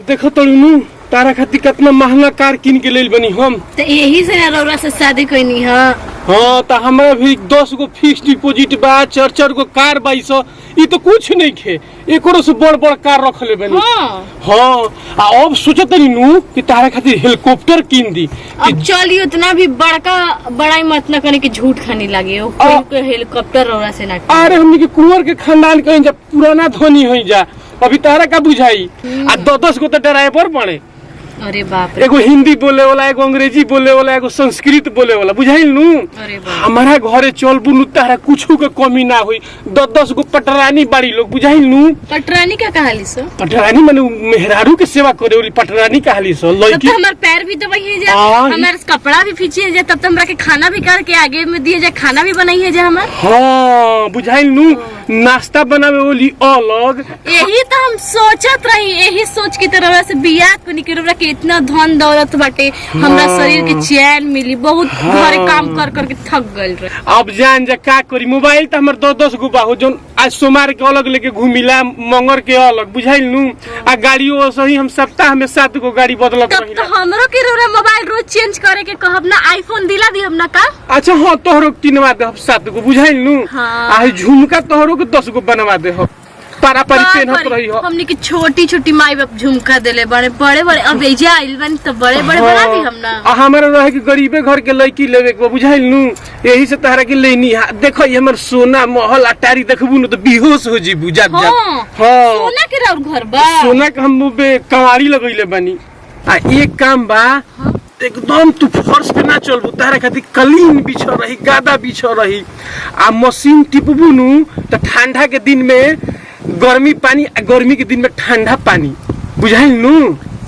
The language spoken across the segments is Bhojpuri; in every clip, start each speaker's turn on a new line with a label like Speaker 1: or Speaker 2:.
Speaker 1: देखो तड़ू तारा खातिर कितना महंगा कार किन के ले बनी हम
Speaker 2: तो यही से रौरा से शादी कोई है।
Speaker 1: हाँ तो हमारा भी 10 गो फिक्स डिपोजिट बा, 4 गो कार बा, ये तो कुछ नहीं खे, एक से बड़ बड़ कार रख ले बनी। हाँ अब सोचत नु कि तारा खातिर हेलीकॉप्टर किन दी।
Speaker 2: अब चलिए उतना भी बड़ा ही मत न करे कि झूठ खानी लगे हेलीकॉप्टर रौरा से ना।
Speaker 1: अरे हमने के कुंवर के खानदान कहीं जा पुराना धनी हो जा, अभी तारा का बुझाई आ 10 गो तो ड्राइवर बने।
Speaker 2: अरे बाप रे,
Speaker 1: एगो हिंदी बोले वाला, एगो अंग्रेजी बोले वाला, एगो संस्कृत बोले वाला, बुझाइल नु। हमारा घरे चलबू नु तारा कुछ के कमी ना हुई। 10 गो पटरानी बाड़ी लोग, बुझाइल नु।
Speaker 2: पटरानी क्या कहाली सो?
Speaker 1: पटरानी माने मेहरारू के सेवा करे वाली पटरानी कहाली सो।
Speaker 2: लड़की तो हमार पैर भी दबाई है जा, हमार कपड़ा भी फीची जा, तब तो हमरा के खाना भी करके आगे में दिए जा, खाना भी बनाई है जा हमार।
Speaker 1: हां बुझाइल नु, नाश्ता बनावे वाली अलग।
Speaker 2: यही तो हम सोचत रही, यही सोच की तरह से बियाह को निकल के इतना धन दौलत बाटे, हमरा शरीर के चैन मिली, बहुत घरे काम कर कर के थक गइल रहे।
Speaker 1: अब जान जा का करी, मोबाइल तो हमर 10 गो बा हो, जोन आज सोमवार के अलग लेके घूमिला, मंगर के अलग, बुझाइल नु। आ गाड़ियों सही हम सप्ताह में 7 गो गाड़ी बदलत रही।
Speaker 2: तब तो हमरो के रोरा मोबाइल रोज चेंज करे के कहब ना, आईफोन दिला दी हम ना का।
Speaker 1: अच्छा हां तोहरो किनवा दे 7 गो, बुझाइल नु। आ झुमका तोहरो के 10 गो बनवा दे हो, पारा पारी पेनहत रही हो। हमनी
Speaker 2: की छोटी छोटी माई बाप झुमका देले, बड़े बड़े अब एजा आइल बन तो बड़े बड़े बना दी हम ना।
Speaker 1: हमारा रहे कि गरीबे घर के लड़की लेवे के, बुझाइल नु। यही से तहरा के लेनी। देखो ये हमर सोना महल अटारी देखबू न तो बेहोश हो जीबू जात जात। हां
Speaker 2: सोना के और घर बा,
Speaker 1: सोना के हम बे कवाड़ी लगइले बनी। आ एक काम बा, एकदम तू फर्श पे ना चलबू, तारा खातिर कलीन बिछो रही, गादा बिछो रही। आ मशीन टिपबू नु तो ठंडा के दिन में गर्मी पानी, गर्मी के दिन में ठंडा पानी, बुझाइल नु।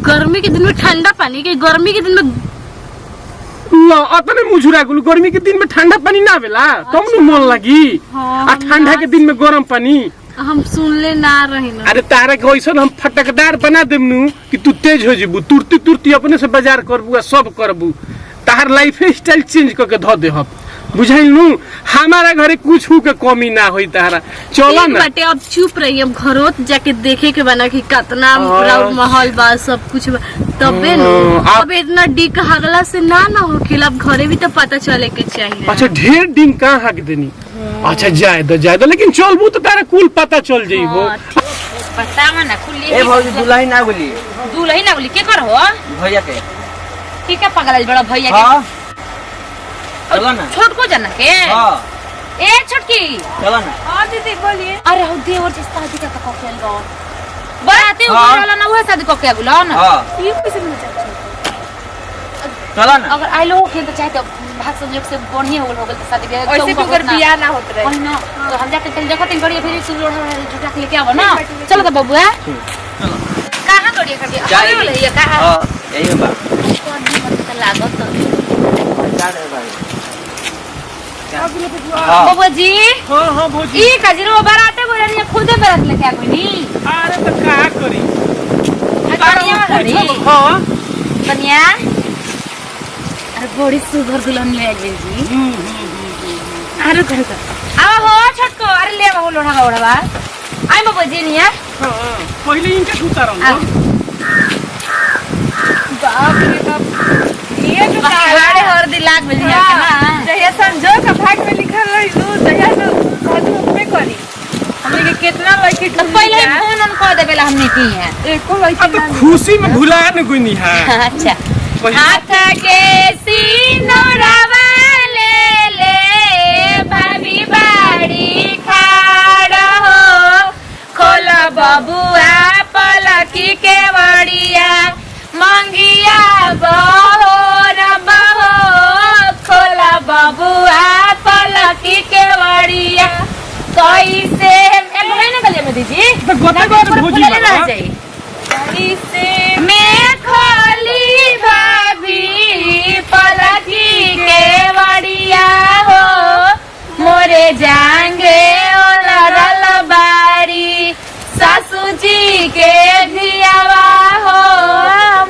Speaker 2: गर्मी के दिन में ठंडा पानी के, गर्मी के दिन में
Speaker 1: अतने मुझुरा गुल, गर्मी के दिन में ठंडा पानी ना आवेला, कम नु मन लगी। आ ठंडा के दिन में गरम पानी
Speaker 2: हम सुनले ना रही ना।
Speaker 1: अरे तारा के वैसन हम फटकदार बना देम नु कि तू तेज हो जीबू, तुरती तुरती अपने से बाजार करबू, सब करबू, तार लाइफ स्टाइल चेंज करके धो दे हम, बुझाइल नु। हमारा घरे कुछ के कमी ना होई तारा। चलो ना
Speaker 2: बटे अब चुप रही, अब घरों जाके देखे के बना कि कितना राउर महल बा, सब कुछ बा, तबे नु। अब इतना डिक हगला से ना हो खिला, अब घरे भी तो पता चले के चाहिए।
Speaker 1: अच्छा ढेर दिन कहाँ हक देनी। अच्छा जाए दो, लेकिन चलबू तो तारा कुल पता चल जाइबो।
Speaker 2: पता ना खुली
Speaker 3: ए भौजी दुल्ही ना बोली,
Speaker 2: दुल्ही ना बोली के कर हो
Speaker 3: भैया के
Speaker 2: ठीक है, पगला बड़ा भैया के।
Speaker 3: हां चलो ना,
Speaker 2: छोट को जाना के।
Speaker 3: हां
Speaker 2: ए छोटकी
Speaker 3: चलो ना।
Speaker 2: हां दीदी बोलिए। अरे हो देवर जी शादी का कॉकटेल गो बाराती ऊपर वाला ना, वो शादी को क्या बोला ना।
Speaker 3: हां
Speaker 2: ये कैसे मिल जाता है?
Speaker 3: चलो ना।
Speaker 2: अगर आई लोग खेल तो चाहे तो भाग संयोग से बढ़िया हो गल शादी के,
Speaker 4: ऐसे तो अगर बियाह ना होत रहे
Speaker 2: वही ना, तो हम जाके चल जगह तीन गड़िया फिर तू लोड़ा झुका के लेके आवा ना। चलो तो बबुआ कहां गड़िया कर दिया अरे बोले ये कहां।
Speaker 3: हां यही बा
Speaker 2: मत लागत
Speaker 3: जा रे भाई।
Speaker 2: बबुआ जी।
Speaker 1: हां भौजी
Speaker 2: ई कजरो बाराते बोला नहीं, खुदे बारात लेके आ कोई नहीं।
Speaker 1: अरे तो का करी,
Speaker 2: कनिया वाली।
Speaker 1: हां
Speaker 2: कनिया अरे बड़ी सुघर दुल्हन ले आई जी। अरे कर आवा हो छोटको, अरे ले आवा हो लोढ़ा ओढ़ा आई बबुआ जी निया।
Speaker 1: हां पहले इनके उतारो
Speaker 4: बाप रे बाप, ये जो
Speaker 2: साढ़े हर दिलाक में लिया के ना
Speaker 4: जहिया संजोग का भाग में लिखल रही नु, जहिया तो साधु में करी हमने के कितना लड़की
Speaker 2: तो पहले फोन ऑन कर देबेला हमने की है।
Speaker 4: एको लड़की
Speaker 1: तो खुशी में भुला न कोई नहीं है।
Speaker 2: अच्छा हाथ के सिनोरवा ले ले भाभी बाड़ी खाड़ हो, खोला बबुआ पलकी के वड़िया, मंगिया बहो रबहो, खोला बबुआ पलकी के वड़िया। कैसे एक महीने का ले में दीजिए
Speaker 1: तो गोटे गोटे भौजी
Speaker 2: रह जाई। कैसे मैं खोली भाभी पलकी के वड़िया हो, मोरे जाएंगे ओलरल बारी, सासू जी के धियावा हो,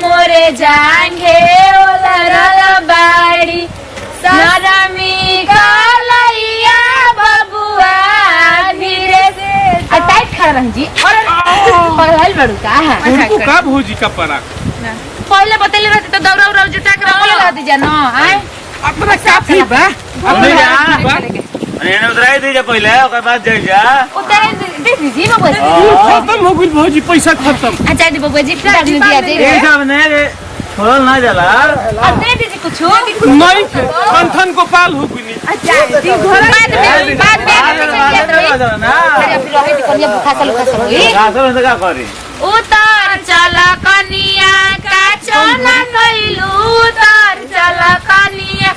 Speaker 2: मोरे जाएंगे ओलरल बारी, नरमी कलैया बबुआ धीरे से टाइट खड़ा रही जी। और पढ़ाई बड़ू का
Speaker 1: उनको का भौजी का पड़ा
Speaker 2: पहले बतेले रहते तो दौरा उरा जुटा के रखले रहती जा ना आए
Speaker 1: अपना काफी बा अपने
Speaker 3: एने उतराई दीजिए पहले ओकर बाद जाई जा
Speaker 2: उतारे दे दीजिए बाबू जी
Speaker 1: खत्म हो गई भौजी पैसा खत्म
Speaker 2: अच्छा दे बाबू जी प्लाट में दिया दे
Speaker 3: ए सब ने रे छोड़ल ना जाला
Speaker 2: अब दे दीजिए कुछ
Speaker 1: नहीं कंथन को पाल हो गई
Speaker 4: अच्छा दी घर
Speaker 2: बाद में
Speaker 3: ना
Speaker 2: अरे फिर रहे दी कनिया खासल होई
Speaker 3: रासो में का करी
Speaker 2: उतार चला कनिया का चला कइलू उतार चला कनिया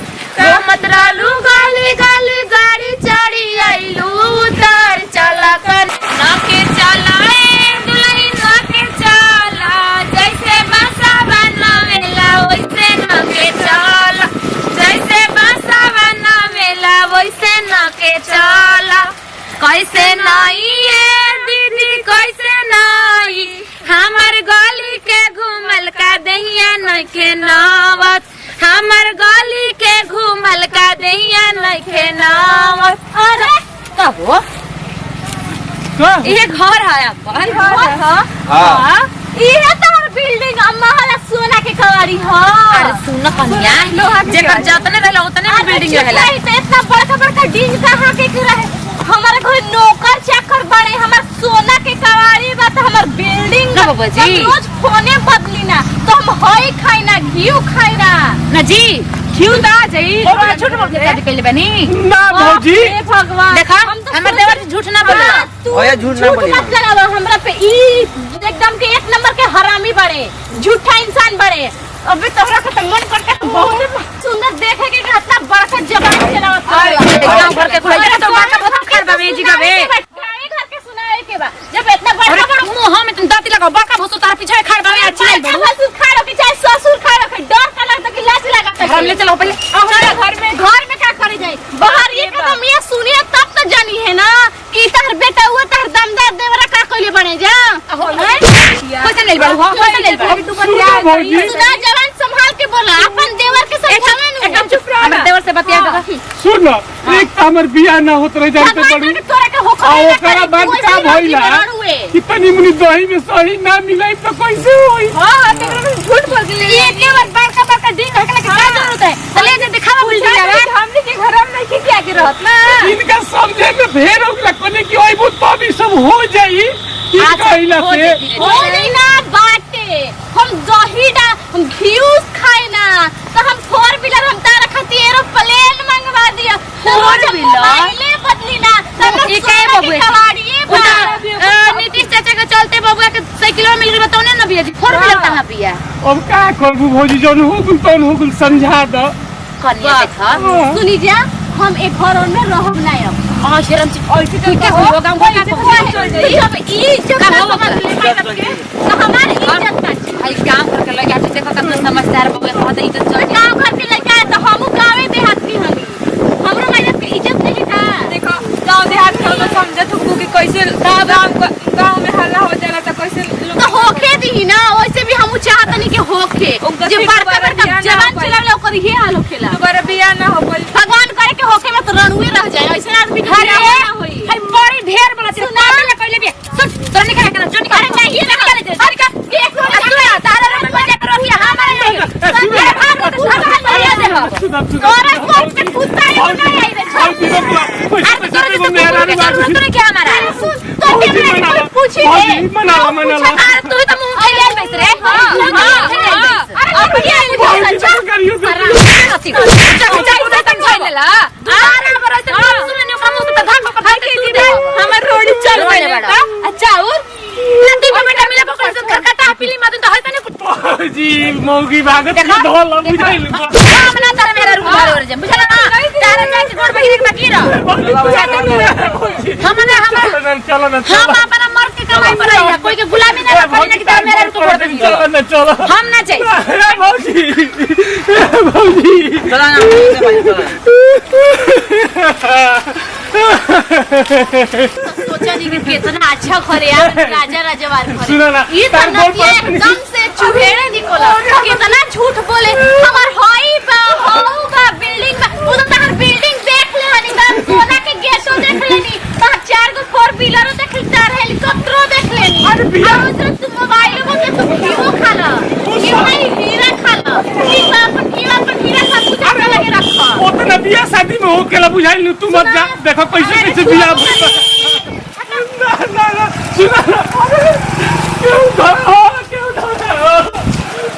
Speaker 2: मत रालू गाली गाली गाड़ी चढ़ी आइलू उतार चला कन ना के चलाए दुल्हन ना के चला जैसे बासा बनावेला वैसे ना के चला जैसे बासा बनावेला वैसे ना के चला कैसे नहीं है दीदी कैसे नहीं हमर गली के घूमल का दहिया न के नावत हमर गली के घूमल का दहिया न के नावत अरे कहो ये घर है अपन
Speaker 3: हां
Speaker 2: ये तार बिल्डिंग अम्मा वाला सोना के कवारी हो अरे सुन कन्या जेकर जतने रहला उतने बिल्डिंग रहला इतना बड़का बड़का डिंग कहां के रहे हमारे घर नौकर चाकर बड़े हमार सोना के कवारी बा तो हमार बिल्डिंग ना बाबा जी रोज फोने बदली ना तो हम हई खाई ना घिउ खाई ना जी घिउ ना जाई छोट मोट के शादी कइले बनी
Speaker 1: ना भौजी
Speaker 2: हे भगवान देखा हमर देवर झूठ ना बोला
Speaker 3: ओए झूठ ना बोली
Speaker 2: मत लगावा हमरा पे ई एकदम के एक नंबर के हरामी बड़े झूठा इंसान बड़े अबे तोहरा के मन करके बहुत सुंदर देखे के कितना बड़का जबान चलावत गांव भर के खोल तो बड़का बहुत खर बाबे जी गावे घर के सुनाए के बा जब इतना बड़का मुंह में तुम दांती लगाओ बड़का भसो तार पीछे खर बाबे अच्छा नहीं बड़ू ससुर खा के चाहे ससुर खा के डर का लगता कि लाज लगा घर ले चलो पहले घर में क्या करे जाए बाहर ये कदम ये सुनिए तब तो जानी है ना कि तार बेटा हुआ तार दमदार देवरा का कोले बने जा कैसे नहीं बड़ू हो कैसे नहीं बड़ू
Speaker 1: भौजी
Speaker 2: सुना जवान संभाल के बोला अपन देवर के समझावे नु एकदम चुप रहो हमर देवर से बतिया दो
Speaker 1: सुन एक तो हमर बियाह ना होत रह जाते बड़ी
Speaker 2: तोरा के होखो
Speaker 1: आ ओकरा बाद का भइला कि तनी मुनी दही में सही ना मिलाई तो कैसे होई
Speaker 2: हां तेरे झूठ बोल के ये के बार बड़का बड़का दिन हकले के क्या जरूरत है चले जे दिखावा बिल्डिंग आवे हमने के घर में नहीं क्या के रहत ना
Speaker 1: इनका समझे में भेर हो गला कोने की ओइ बुत तो भी सब हो जाई ई कहिला से
Speaker 2: होई ना बाटे हम दही डा हम घिउस खाए ना तो हम 4 व्हीलर हम तारा खाती एरोप्लेन मंगवा दिया रोज मोबाइले बदली ना सब एक है बबुए कवाड़ी नीतीश चाचा के चलते बबुआ के साइकिल मिल रही बताओ ना बिया जी 4 व्हीलर कहां पिया
Speaker 1: अब का करबू भौजी जौन हो गुल तौन हो गुल समझा दो
Speaker 2: कन्या देखा सुनी जा हम एक घर में रहब ना अब हां शर्म ऐसे तो क्या हो गांव का अब ई जो का हो तो हमारी इज्जत का भाई काम करके लगा के देखो कितना समझदार बबुआ कहत इज्जत चल गांव घर के लड़का है तो हम गांवे देहात की हमी हमरो मेहनत की इज्जत नहीं था
Speaker 4: देखो गांव देहात के तो समझत हो कि कैसे गांव में हल्ला हो जाला तो कैसे
Speaker 2: तो होके दी ना वैसे भी हम चाहत नहीं कि होके जे बड़का बड़का जवान चलावले ओकर ही हाल होखेला
Speaker 4: दोबारा बियाह ना हो पाई
Speaker 2: भगवान करे के होके में तो रणुए रह जाए ऐसे आदमी घर ना होई है बड़ी ढेर बड़ा सुना ले पहले भी सुन तोरा निकल के जो निकल नहीं ये निकल दे अरे का एक सुना तारा रे मजा करो ही हमारे नहीं अरे भाग दे और कोई के कुत्ता नहीं आई रे अरे तोरा को मेरा नहीं क्या हमारा तो के पूछी दे
Speaker 1: मना
Speaker 2: अरे तू तो मुंह खेल बैस रे हां अरे अब ये अच्छा
Speaker 1: करियो
Speaker 2: हमर रोड चल गइल बड़ा अच्छा और नदी में बेटा मिला पकड़ से खरकटा पीली मत तो हइस ने
Speaker 1: जी मौगी भागत के धोल बुझाइल
Speaker 2: हम ना तारा मेरा रूम भर जा बुझला ना तारा जाय के घर बहिर के बाकी रह हम
Speaker 1: चलो ना
Speaker 2: हम अपना मर के कमाई पर रही कोई के गुलामी ना करे ना कि तारा मेरा रूम भर दे
Speaker 1: चलो ना चलो
Speaker 2: हम ना जाई
Speaker 1: भौजी भौजी
Speaker 3: चला ना भाई
Speaker 2: सोचा नहीं कि कितना अच्छा घरे यार राजा राजवार घरे
Speaker 1: सुनो ना
Speaker 2: ये तना एकदम से चुहेड़े निकला कितना झूठ बोले हमार होई बा होगा बिल्डिंग में वो तो तार बिल्डिंग देख ले हनी का सोना के गेटो देख लेनी तार 4 गो 4 व्हीलरो देख ले तार हेलीकॉप्टरो देख लेनी
Speaker 1: अरे बिया
Speaker 2: और जो तुम मोबाइल में के तुम हीरो खा लो हीरो नहीं हीरा खा लो हीरा पर हीरा सब कुछ अपने लगे रखो
Speaker 1: ओतना बिया शादी में हो केला बुझाइल तू मत जा देखो कैसे कैसे बिया ना सुना